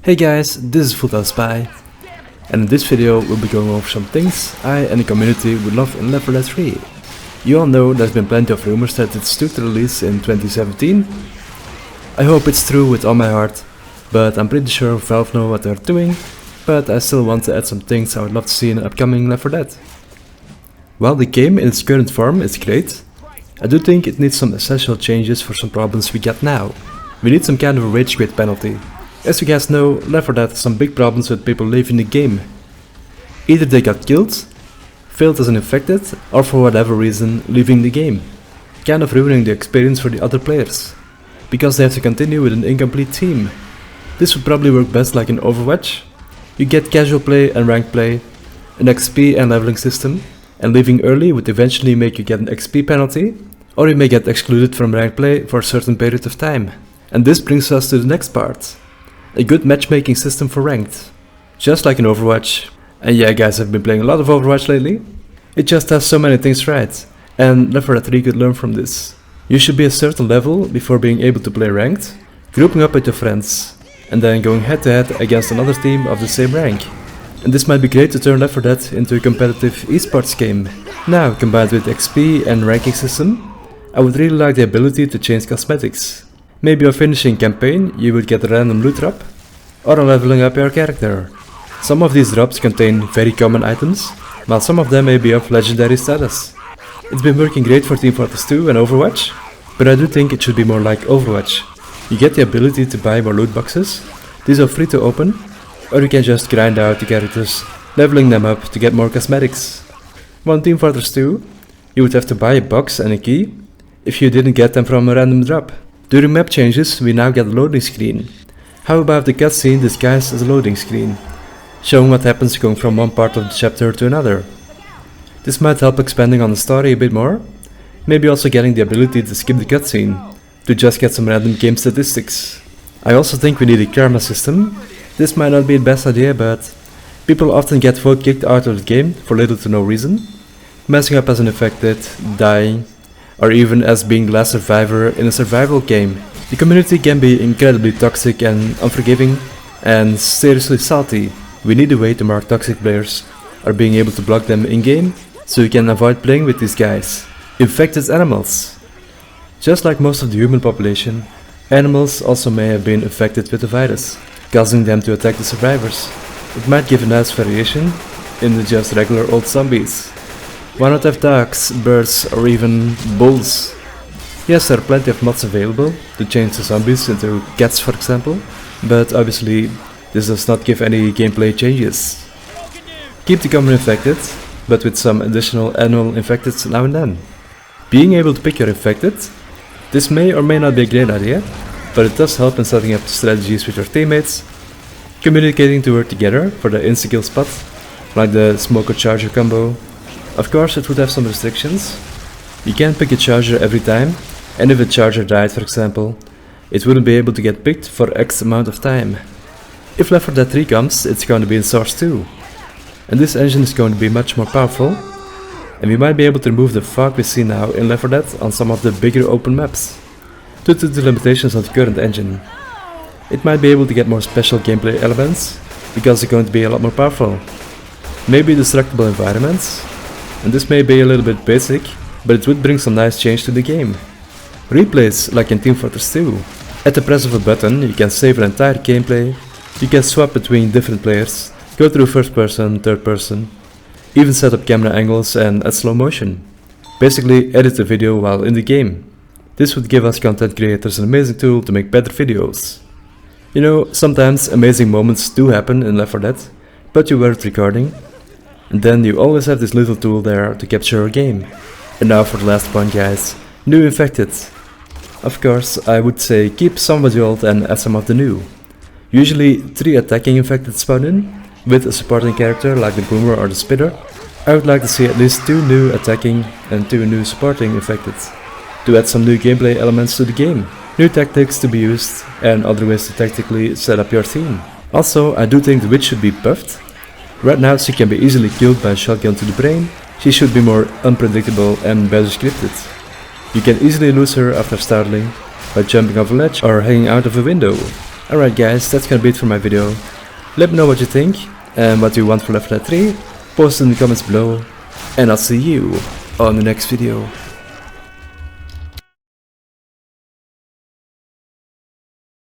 Hey guys, this is Fulltimespy, and in this video we'll be going over some things I and the community would love in Left 4 Dead 3. You all know there's been plenty of rumors that it's due to release in 2017. I hope it's true with all my heart, but I'm pretty sure Valve know what they're doing, but I still want to add some things I would love to see in an upcoming Left 4 Dead. While the game in its current form is great, I do think it needs some essential changes for some problems we get now. We need some kind of a Ragequit penalty. As you guys know, Left 4 Dead has some big problems with people leaving the game. Either they got killed, failed as an infected, or for whatever reason leaving the game, kind of ruining the experience for the other players, because they have to continue with an incomplete team. This would probably work best like in Overwatch. You get casual play and ranked play, an XP and leveling system, and leaving early would eventually make you get an XP penalty, or you may get excluded from ranked play for a certain period of time. And this brings us to the next part. A good matchmaking system for ranked. Just like in Overwatch. And yeah guys, I've been playing a lot of Overwatch lately. It just has so many things right. And Left 4 Dead 3 could learn from this. You should be a certain level before being able to play ranked, grouping up with your friends, and then going head to head against another team of the same rank. And this might be great to turn Left 4 Dead into a competitive esports game. Now, combined with XP and ranking system, I would really like the ability to change cosmetics. Maybe on finishing campaign you would get a random loot drop, or on leveling up your character. Some of these drops contain very common items, while some of them may be of legendary status. It's been working great for Team Fortress 2 and Overwatch, but I do think it should be more like Overwatch. You get the ability to buy more loot boxes. These are free to open, or you can just grind out the characters, leveling them up to get more cosmetics. While in Team Fortress 2, you would have to buy a box and a key if you didn't get them from a random drop. During map changes, we now get a loading screen. How about the cutscene disguised as a loading screen, showing what happens going from one part of the chapter to another? This might help expanding on the story a bit more, maybe also getting the ability to skip the cutscene, to just get some random game statistics. I also think we need a karma system. This might not be the best idea, but people often get vote kicked out of the game for little to no reason, messing up as an infected, dying, or even as being the last survivor in a survival game. The community can be incredibly toxic and unforgiving, and seriously salty. We need a way to mark toxic players, or being able to block them in-game, so you can avoid playing with these guys. Infected animals. Just like most of the human population, animals also may have been infected with the virus, causing them to attack the survivors. It might give a nice variation in the just regular old zombies. Why not have dogs, birds, or even bulls? Yes, there are plenty of mods available to change the zombies into cats, for example, but obviously this does not give any gameplay changes. Keep the common infected, but with some additional animal infected now and then. Being able to pick your infected, this may or may not be a great idea, but it does help in setting up strategies with your teammates, communicating to work together for the insta-kill spot, like the smoker charger combo. Of course it would have some restrictions. You can't pick a charger every time, and if a charger died, for example, it wouldn't be able to get picked for X amount of time. If Left 4 Dead 3 comes, it's going to be in Source 2, and this engine is going to be much more powerful, and we might be able to remove the fog we see now in Left 4 Dead on some of the bigger open maps, due to the limitations of the current engine. It might be able to get more special gameplay elements, because it's going to be a lot more powerful. Maybe destructible environments, and this may be a little bit basic, but it would bring some nice change to the game. Replays like in Team Fortress 2. At the press of a button you can save an entire gameplay, you can swap between different players, go through first person, third person, even set up camera angles and add slow motion. Basically edit the video while in the game. This would give us content creators an amazing tool to make better videos. You know, sometimes amazing moments do happen in Left 4 Dead, but you weren't recording. And then you always have this little tool there to capture a game. And now for the last point guys, new infected. Of course, I would say keep some of the old and add some of the new. Usually 3 attacking infected spawn in, with a supporting character like the boomer or the spitter. I would like to see at least 2 new attacking and 2 new supporting infected, to add some new gameplay elements to the game. New tactics to be used, and other ways to tactically set up your team. Also, I do think the witch should be buffed. Right now she can be easily killed by a shotgun to the brain. She should be more unpredictable and better scripted. You can easily lose her after startling, by jumping off a ledge or hanging out of a window. Alright guys, that's gonna be it for my video. Let me know what you think and what you want for Left 4 Dead 3. Post in the comments below, and I'll see you on the next video.